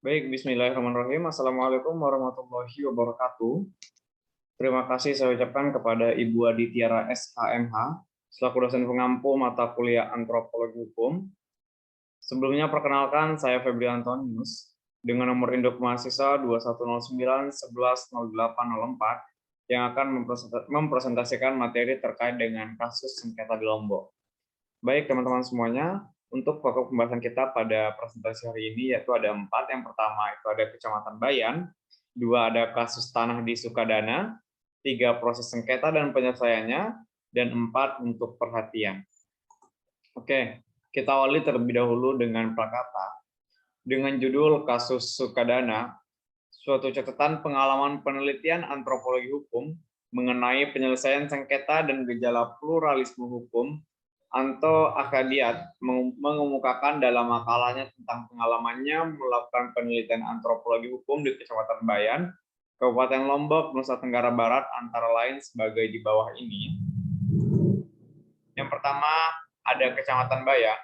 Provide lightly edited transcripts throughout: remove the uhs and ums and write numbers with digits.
Baik, bismillahirrahmanirrahim. Assalamualaikum warahmatullahi wabarakatuh. Terima kasih saya ucapkan kepada Ibu Aditya SHMH, selaku dosen pengampu mata kuliah Antropologi Hukum. Sebelumnya perkenalkan, saya Febri Antonius, dengan nomor induk mahasiswa 2109110804, yang akan mempresentasikan materi terkait dengan kasus sengketa di Lombok. Baik, teman-teman semuanya, untuk pokok pembahasan kita pada presentasi hari ini yaitu ada 4. Yang pertama itu ada Kecamatan Bayan, 2 ada kasus tanah di Sukadana, 3 proses sengketa dan penyelesaiannya, dan 4 untuk perhatian. Oke, kita awali terlebih dahulu dengan prakata. Dengan judul Kasus Sukadana, suatu catatan pengalaman penelitian antropologi hukum mengenai penyelesaian sengketa dan gejala pluralisme hukum. Anto Akadiat mengemukakan dalam makalahnya tentang pengalamannya melakukan penelitian antropologi hukum di Kecamatan Bayan, Kabupaten Lombok, Nusa Tenggara Barat, antara lain sebagai di bawah ini. Yang pertama ada Kecamatan Bayan.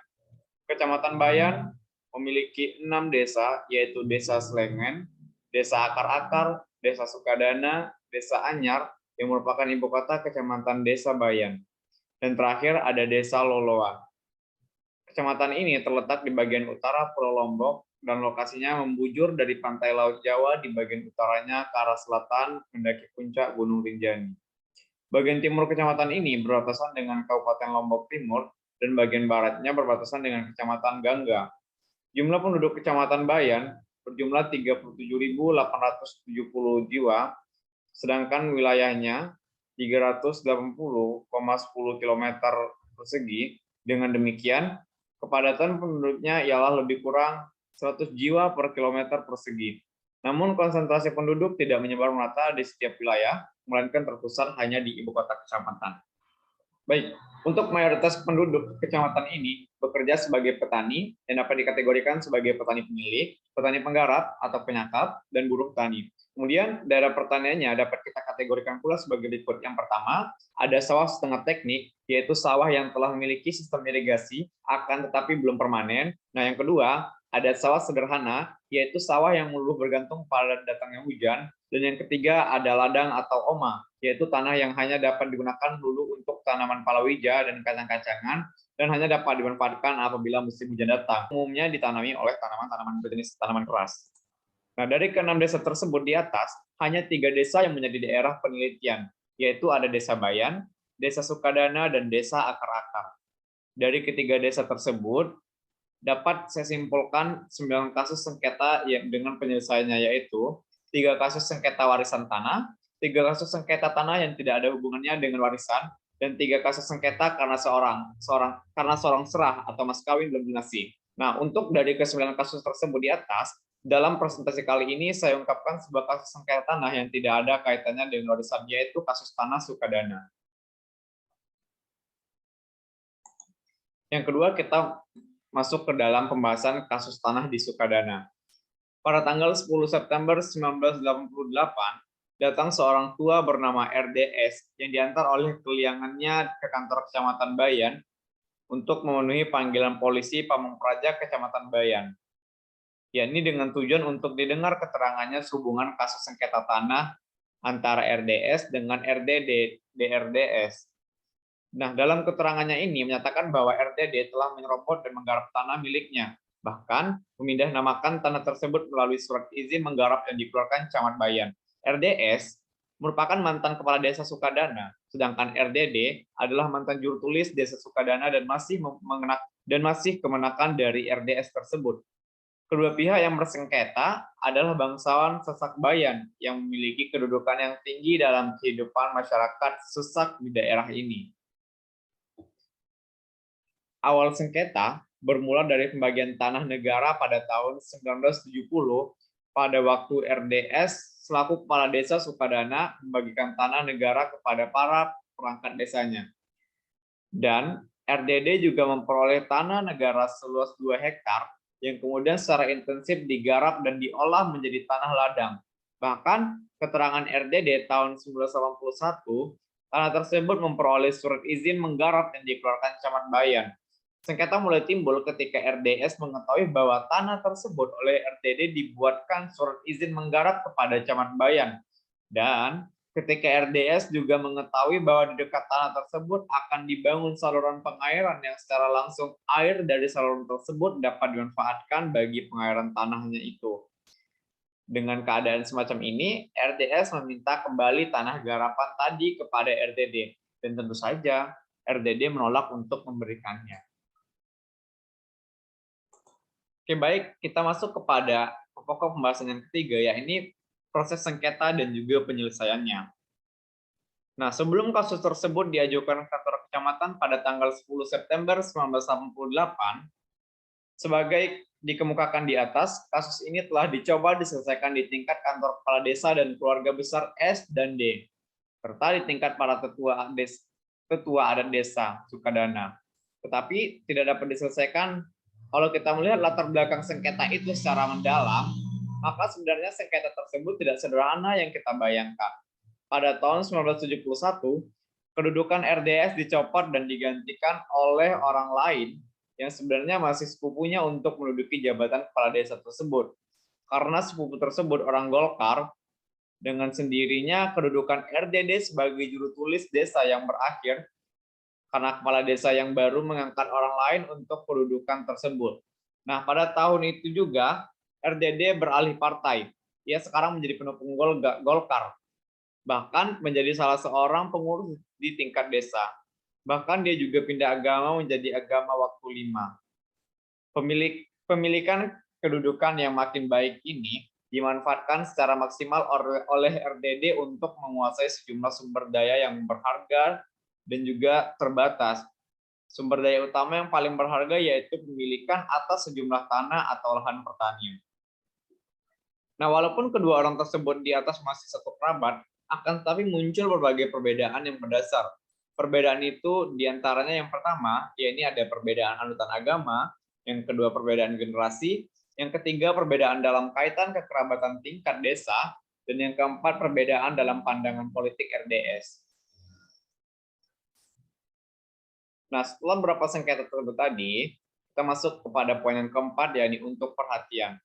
Kecamatan Bayan memiliki 6 desa, yaitu Desa Slengen, Desa Akar-Akar, Desa Sukadana, Desa Anyar, yang merupakan ibu kota Kecamatan Desa Bayan. Dan terakhir ada Desa Loloan. Kecamatan ini terletak di bagian utara Pulau Lombok dan lokasinya membujur dari pantai Laut Jawa di bagian utaranya ke arah selatan mendaki puncak Gunung Rinjani. Bagian timur kecamatan ini berbatasan dengan Kabupaten Lombok Timur dan bagian baratnya berbatasan dengan Kecamatan Gangga. Jumlah penduduk Kecamatan Bayan berjumlah 37.870 jiwa, sedangkan wilayahnya 380,10 km persegi. Dengan demikian, kepadatan penduduknya ialah lebih kurang 100 jiwa per kilometer persegi. Namun konsentrasi penduduk tidak menyebar merata di setiap wilayah, melainkan terpusat hanya di ibu kota kecamatan. Baik, untuk mayoritas penduduk kecamatan ini bekerja sebagai petani yang dapat dikategorikan sebagai petani pemilik, petani penggarap atau penyakap, dan buruh tani. Kemudian daerah pertaniannya dapat kita kategorikan pula sebagai berikut. Yang pertama, ada sawah setengah teknik, yaitu sawah yang telah memiliki sistem irigasi, akan tetapi belum permanen. Nah, yang kedua, ada sawah sederhana, yaitu sawah yang melulu bergantung pada datangnya hujan. Dan yang ketiga, ada ladang atau oma, yaitu tanah yang hanya dapat digunakan dulu untuk tanaman palawija dan kacang-kacangan, dan hanya dapat dimanfaatkan apabila musim hujan datang. Umumnya ditanami oleh tanaman-tanaman berjenis tanaman keras. Nah, dari ke-6 desa tersebut di atas, hanya 3 desa yang menjadi daerah penelitian, yaitu ada Desa Bayan, Desa Sukadana, dan Desa Akar-Akar. Dari ketiga desa tersebut, dapat saya simpulkan 9 kasus sengketa yang dengan penyelesaiannya, yaitu 3 kasus sengketa warisan tanah, 3 kasus sengketa tanah yang tidak ada hubungannya dengan warisan, dan 3 kasus sengketa karena seorang serah atau mas kawin belum lunasi. Nah, untuk dari ke-9 kasus tersebut di atas, dalam presentasi kali ini saya ungkapkan sebuah kasus sengketa tanah yang tidak ada kaitannya dengan warisan, yaitu kasus tanah Sukadana. Yang kedua, kita masuk ke dalam pembahasan kasus tanah di Sukadana. Pada tanggal 10 September 1988, datang seorang tua bernama RDS yang diantar oleh keliangannya ke kantor Kecamatan Bayan untuk memenuhi panggilan polisi Pamung Praja Kecamatan Bayan. Yakni dengan tujuan untuk didengar keterangannya sehubungan kasus sengketa tanah antara RDS dengan DRDS. Nah, dalam keterangannya ini menyatakan bahwa RDD telah menyerobot dan menggarap tanah miliknya, bahkan memindah namakan tanah tersebut melalui surat izin menggarap yang dikeluarkan Camat Bayan. RDS merupakan mantan kepala desa Sukadana, sedangkan RDD adalah mantan juru tulis desa Sukadana dan masih kemenakan dari RDS tersebut. Kedua pihak yang bersengketa adalah bangsawan Sasak Bayan yang memiliki kedudukan yang tinggi dalam kehidupan masyarakat Sasak di daerah ini. Awal sengketa bermula dari pembagian tanah negara pada tahun 1970 pada waktu RDS selaku kepala desa Sukadana membagikan tanah negara kepada para perangkat desanya. Dan RDD juga memperoleh tanah negara seluas 2 hektar yang kemudian secara intensif digarap dan diolah menjadi tanah ladang. Bahkan keterangan RDD tahun 1981, tanah tersebut memperoleh surat izin menggarap yang dikeluarkan Camat Bayan. Sengketa mulai timbul ketika RDS mengetahui bahwa tanah tersebut oleh RTD dibuatkan surat izin menggarap kepada Camat Bayan. Dan ketika RDS juga mengetahui bahwa di dekat tanah tersebut akan dibangun saluran pengairan yang secara langsung air dari saluran tersebut dapat dimanfaatkan bagi pengairan tanahnya itu. Dengan keadaan semacam ini, RDS meminta kembali tanah garapan tadi kepada RTD. Dan tentu saja RTD menolak untuk memberikannya. Oke, baik, kita masuk kepada pokok pembahasan yang ketiga, yakni proses sengketa dan juga penyelesaiannya. Nah, sebelum kasus tersebut diajukan ke kantor kecamatan pada tanggal 10 September 1988, sebagai dikemukakan di atas, kasus ini telah dicoba diselesaikan di tingkat kantor kepala desa dan keluarga besar S dan D, serta di tingkat para tetua adat desa Sukadana. Tetapi tidak dapat diselesaikan. Kalau kita melihat latar belakang sengketa itu secara mendalam, maka sebenarnya sengketa tersebut tidak sederhana yang kita bayangkan. Pada tahun 1971, kedudukan RDS dicopot dan digantikan oleh orang lain yang sebenarnya masih sepupunya untuk menduduki jabatan kepala desa tersebut. Karena sepupu tersebut orang Golkar, dengan sendirinya kedudukan RDD sebagai juru tulis desa yang berakhir karena kepala desa yang baru mengangkat orang lain untuk kedudukan tersebut. Nah, pada tahun itu juga RDD beralih partai. Ia sekarang menjadi pendukung Golkar, bahkan menjadi salah seorang pengurus di tingkat desa. Bahkan dia juga pindah agama menjadi agama waktu 5. Pemilikan kedudukan yang makin baik ini dimanfaatkan secara maksimal oleh RDD untuk menguasai sejumlah sumber daya yang berharga dan juga terbatas. Sumber daya utama yang paling berharga yaitu pemilikan atas sejumlah tanah atau lahan pertanian. Nah, walaupun kedua orang tersebut di atas masih satu kerabat, akan tetapi muncul berbagai perbedaan yang mendasar. Perbedaan itu diantaranya yang pertama, yakni ada perbedaan anutan agama, yang kedua perbedaan generasi, yang ketiga perbedaan dalam kaitan kekerabatan tingkat desa, dan yang keempat perbedaan dalam pandangan politik RDS. Nah, setelah beberapa sengketa tersebut tadi, kita masuk kepada poin yang keempat, yakni untuk perhatian.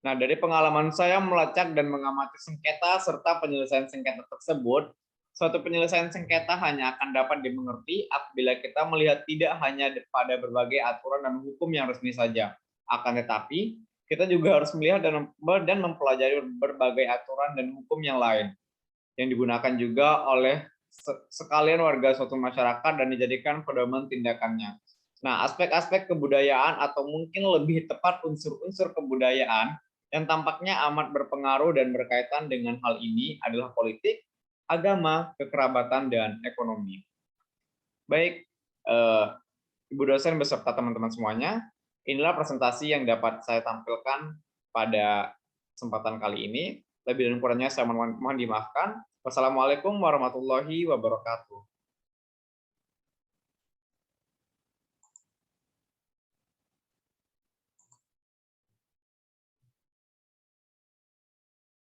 Nah, dari pengalaman saya melacak dan mengamati sengketa serta penyelesaian sengketa tersebut, suatu penyelesaian sengketa hanya akan dapat dimengerti apabila kita melihat tidak hanya pada berbagai aturan dan hukum yang resmi saja. Akan tetapi, kita juga harus melihat dan mempelajari berbagai aturan dan hukum yang lain, yang digunakan juga oleh sekalian warga suatu masyarakat dan dijadikan pedoman tindakannya. Nah, aspek-aspek kebudayaan atau mungkin lebih tepat unsur-unsur kebudayaan yang tampaknya amat berpengaruh dan berkaitan dengan hal ini adalah politik, agama, kekerabatan, dan ekonomi. Baik, Ibu dosen beserta teman-teman semuanya, inilah presentasi yang dapat saya tampilkan pada kesempatan kali ini. Lebih dan kurangnya saya mohon dimaafkan. Wassalamualaikum warahmatullahi wabarakatuh.